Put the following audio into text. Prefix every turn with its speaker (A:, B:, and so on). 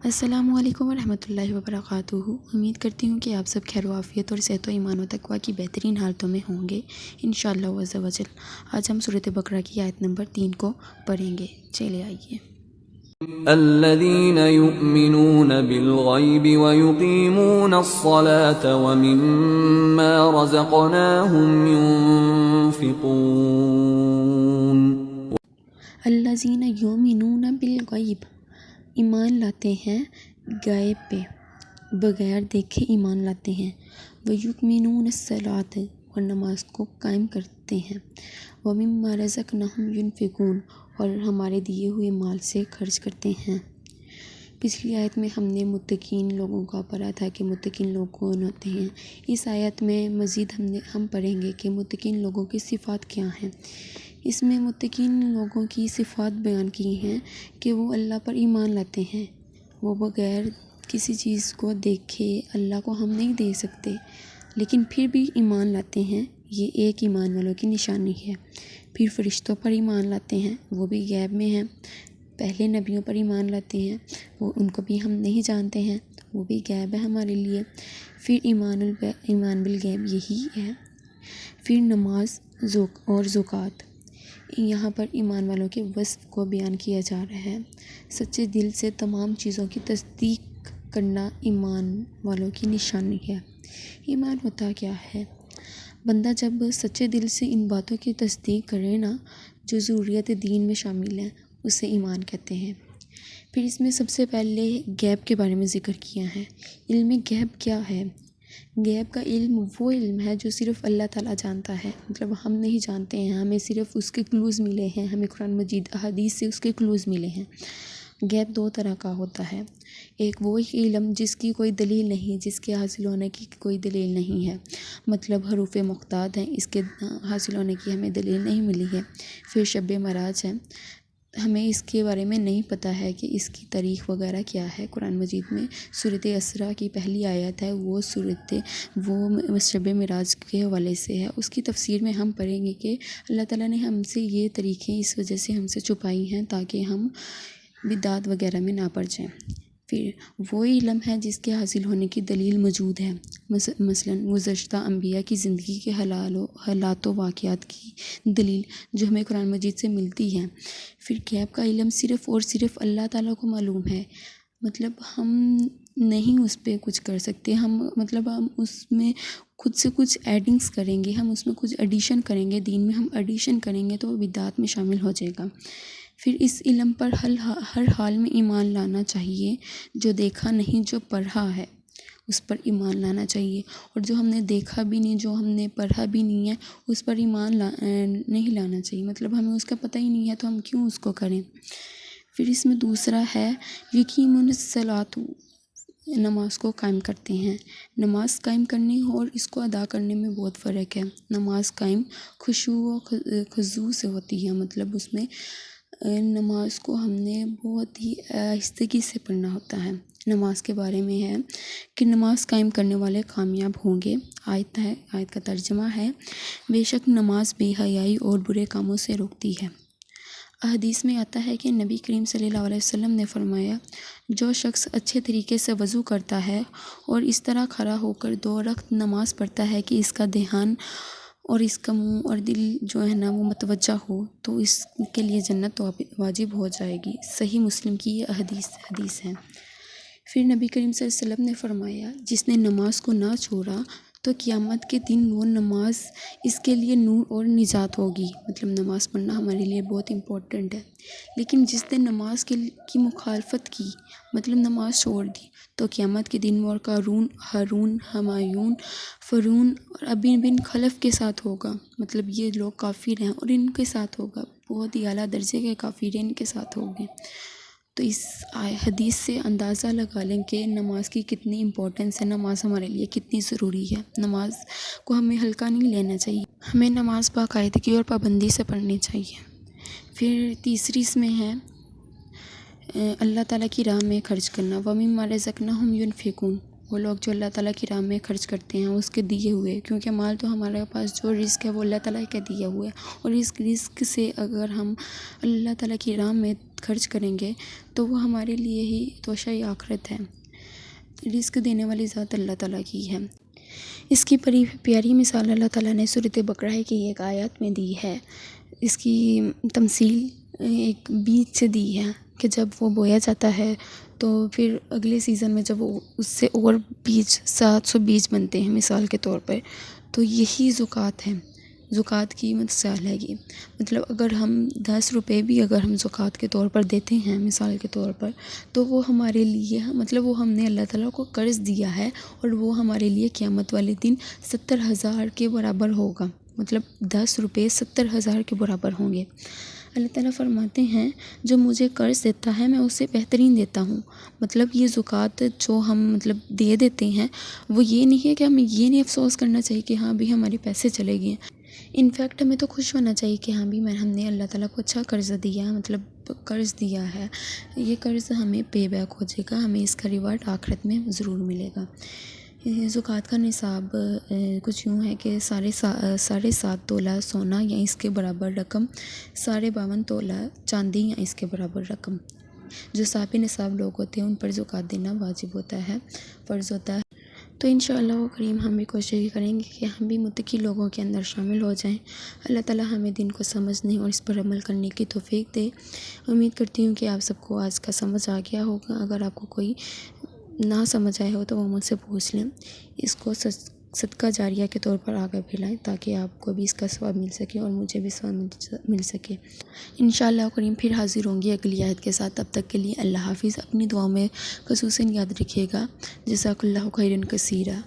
A: السلام علیکم ورحمۃ اللہ وبرکاتہ۔ امید کرتی ہوں کہ آپ سب خیر و عافیت اور صحت و ایمان و تقوی کی بہترین حالتوں میں ہوں گے انشاءاللہ عز و جل۔ آج ہم سورۃ بقرہ کی آیت نمبر 3 کو پڑھیں گے۔ چلے آئیے۔
B: الذين يؤمنون بالغيب ويقيمون الصلاة ومما رزقناهم ينفقون۔
A: الذین یؤمنون بالغیب، ایمان لاتے ہیں غیب پہ، بغیر دیکھے ایمان لاتے ہیں۔ وَيُقِيمُونَ الصَّلَاةَ، اور نماز کو قائم کرتے ہیں۔ وَمِمَّا رَزَقْنَاهُمْ يُنْفِقُونَ، اور ہمارے دیے ہوئے مال سے خرچ کرتے ہیں۔ پچھلی آیت میں ہم نے متقین لوگوں کا پڑھا تھا کہ متقین لوگ کون ہوتے ہیں۔ اس آیت میں مزید ہم پڑھیں گے کہ متقین لوگوں کی صفات کیا ہیں۔ اس میں متقین لوگوں کی صفات بیان کی ہیں کہ وہ اللہ پر ایمان لاتے ہیں۔ وہ بغیر کسی چیز کو دیکھے اللہ کو ہم نہیں دے سکتے، لیکن پھر بھی ایمان لاتے ہیں۔ یہ ایک ایمان والوں کی نشانی ہے۔ پھر فرشتوں پر ایمان لاتے ہیں، وہ بھی غیب میں ہیں۔ پہلے نبیوں پر ایمان لاتے ہیں، وہ ان کو بھی ہم نہیں جانتے ہیں، وہ بھی غیب ہے ہمارے لیے۔ پھر ایمان بالغیب یہی ہے۔ پھر نماز اور زکوٰۃ، یہاں پر ایمان والوں کے وصف کو بیان کیا جا رہا ہے۔ سچے دل سے تمام چیزوں کی تصدیق کرنا ایمان والوں کی نشانی ہے۔ ایمان ہوتا کیا ہے؟ بندہ جب سچے دل سے ان باتوں کی تصدیق کرے نا جو ضروریات دین میں شامل ہیں، اسے ایمان کہتے ہیں۔ پھر اس میں سب سے پہلے غیب کے بارے میں ذکر کیا ہے۔ علم غیب کیا ہے؟ غیب کا علم وہ علم ہے جو صرف اللہ تعالیٰ جانتا ہے، مطلب ہم نہیں جانتے ہیں، ہمیں صرف اس کے کلوز ملے ہیں، ہمیں قرآن مجید احادیث سے اس کے کلوز ملے ہیں۔ غیب دو طرح کا ہوتا ہے، ایک وہ علم جس کی کوئی دلیل نہیں، جس کے حاصل ہونے کی کوئی دلیل نہیں ہے، مطلب حروف مقتاد ہیں، اس کے حاصل ہونے کی ہمیں دلیل نہیں ملی ہے۔ پھر شب معراج ہے، ہمیں اس کے بارے میں نہیں پتہ ہے کہ اس کی تاریخ وغیرہ کیا ہے۔ قرآن مجید میں سورۃ اسراء کی پہلی آیت ہے، وہ شب معراج کے حوالے سے ہے۔ اس کی تفسیر میں ہم پڑھیں گے کہ اللہ تعالیٰ نے ہم سے یہ طریقیں اس وجہ سے ہم سے چھپائی ہیں تاکہ ہم بدعات وغیرہ میں نہ پڑ جائیں۔ پھر وہ علم ہے جس کے حاصل ہونے کی دلیل موجود ہے، مثلا گزشتہ انبیاء کی زندگی کے حالات و واقعات کی دلیل جو ہمیں قرآن مجید سے ملتی ہے۔ پھر غیب کا علم صرف اور صرف اللہ تعالیٰ کو معلوم ہے، مطلب ہم نہیں اس پہ کچھ کر سکتے، ہم اس میں خود سے کچھ ایڈنگز کریں گے، ہم اس میں کچھ ایڈیشن کریں گے، دین میں ہم ایڈیشن کریں گے تو وہ بدعات میں شامل ہو جائے گا۔ پھر اس علم پر ہر حال میں ایمان لانا چاہیے، جو دیکھا نہیں جو پڑھا ہے اس پر ایمان لانا چاہیے، اور جو ہم نے دیکھا بھی نہیں، جو ہم نے پڑھا بھی نہیں ہے اس پر ایمان نہیں لانا چاہیے، مطلب ہمیں اس کا پتہ ہی نہیں ہے تو ہم کیوں اس کو کریں۔ پھر اس میں دوسرا ہے یقیمون الصلاۃ، نماز کو قائم کرتے ہیں۔ نماز قائم کرنے اور اس کو ادا کرنے میں بہت فرق ہے۔ نماز قائم خشوع و خضوع سے ہوتی ہے، مطلب اس میں نماز کو ہم نے بہت ہی آہستگی سے پڑھنا ہوتا ہے۔ نماز کے بارے میں ہے کہ نماز قائم کرنے والے کامیاب ہوں گے۔ آیت کا ترجمہ ہے، بے شک نماز بے حیائی اور برے کاموں سے روکتی ہے۔ احادیث میں آتا ہے کہ نبی کریم صلی اللہ علیہ وسلم نے فرمایا، جو شخص اچھے طریقے سے وضو کرتا ہے اور اس طرح کھڑا ہو کر 2 رکعت نماز پڑھتا ہے کہ اس کا دھیان اور اس کا منہ اور دل جو ہے نا وہ متوجہ ہو، تو اس کے لیے جنت واجب ہو جائے گی۔ صحیح مسلم کی یہ حدیث ہے۔ پھر نبی کریم صلی اللہ علیہ وسلم نے فرمایا، جس نے نماز کو نہ چھوڑا تو قیامت کے دن وہ نماز اس کے لیے نور اور نجات ہوگی، مطلب نماز پڑھنا ہمارے لیے بہت امپورٹنٹ ہے۔ لیکن جس نے نماز کی مخالفت کی، مطلب نماز چھوڑ دی، تو قیامت کے دن وہ قارون، ہارون، ہمایون، فرعون اور ابی بن خلف کے ساتھ ہوگا، مطلب یہ لوگ کافر ہیں اور ان کے ساتھ ہوگا، بہت ہی اعلیٰ درجے کے کافر ان کے ساتھ ہوں گے۔ تو اس حدیث سے اندازہ لگا لیں کہ نماز کی کتنی امپورٹنس ہے، نماز ہمارے لیے کتنی ضروری ہے۔ نماز کو ہمیں ہلکا نہیں لینا چاہیے، ہمیں نماز باقاعدگی اور پابندی سے پڑھنی چاہیے۔ پھر تیسری اس میں ہے اللہ تعالیٰ کی راہ میں خرچ کرنا، وَمِمَّا رَزَقْنَاهُمْ يُنْفِقُونَ، وہ لوگ جو اللہ تعالیٰ کی راہ میں خرچ کرتے ہیں اس کے دیے ہوئے، کیونکہ مال تو ہمارے پاس جو رزق ہے وہ اللہ تعالیٰ کا دیا ہوا ہے، اور اس رزق سے اگر ہم اللہ تعالیٰ کی راہ میں خرچ کریں گے تو وہ ہمارے لیے ہی توشہ آخرت ہے۔ رزق دینے والی ذات اللہ تعالیٰ کی ہے۔ اس کی بڑی پیاری مثال اللہ تعالیٰ نے سورۃ بقرہ کی ایک آیت میں دی ہے۔ اس کی تمثیل ایک بیج سے دی ہے کہ جب وہ بویا جاتا ہے تو پھر اگلے سیزن میں جب وہ اس سے اور بیج 700 بیج بنتے ہیں مثال کے طور پر، تو یہی زکوٰۃ ہے۔ زکوٰۃ کی مثال ہے یہ، مطلب اگر ہم 10 روپے بھی اگر ہم زکوٰۃ کے طور پر دیتے ہیں مثال کے طور پر، تو وہ ہمارے لیے مطلب وہ ہم نے اللہ تعالیٰ کو قرض دیا ہے، اور وہ ہمارے لیے قیامت والے دن 70,000 کے برابر ہوگا، مطلب 10 روپے 70,000 کے برابر ہوں گے۔ اللہ تعالیٰ فرماتے ہیں جو مجھے قرض دیتا ہے میں اسے بہترین دیتا ہوں۔ مطلب یہ زکوٰۃ جو ہم مطلب دے دیتے ہیں، وہ یہ نہیں ہے کہ ہمیں یہ نہیں افسوس کرنا چاہیے کہ ہاں بھی ہمارے پیسے چلے گئے ہیں۔ انفیکٹ ہمیں تو خوش ہونا چاہیے کہ ہاں بھی ہم نے اللہ تعالیٰ کو اچھا قرض دیا، مطلب قرض دیا ہے، یہ قرض ہمیں پے بیک ہو جائے گا، ہمیں اس کا ریوارڈ آخرت میں ضرور ملے گا۔ زکوٰۃ کا نصاب کچھ یوں ہے کہ 7.5 تولہ سونا یا اس کے برابر رقم، 52.5 تولہ چاندی یا اس کے برابر رقم۔ جو صاحب نصاب لوگ ہوتے ہیں ان پر زکوٰۃ دینا واجب ہوتا ہے، فرض ہوتا ہے۔ تو انشاءاللہ وہ کریم ہم بھی کوشش کریں گے کہ ہم بھی متقی لوگوں کے اندر شامل ہو جائیں۔ اللہ تعالیٰ ہمیں دین کو سمجھنے اور اس پر عمل کرنے کی توفیق دے۔ امید کرتی ہوں کہ آپ سب کو آج کا سمجھ آ گیا ہوگا۔ اگر آپ کو کوئی نہ سمجھ آئے ہو تو وہ مجھ سے پوچھ لیں۔ اس کو صدقہ جاریہ کے طور پر آگے پھیلائیں تاکہ آپ کو بھی اس کا ثواب مل سکے اور مجھے بھی ثواب مل سکے۔ انشاءاللہ کریم پھر حاضر ہوں گی اگلی آیت کے ساتھ۔ تب تک کے لیے اللہ حافظ۔ اپنی دعاؤں میں خصوصاً یاد رکھیے گا۔ جزاک اللہ خیرا کثیرا۔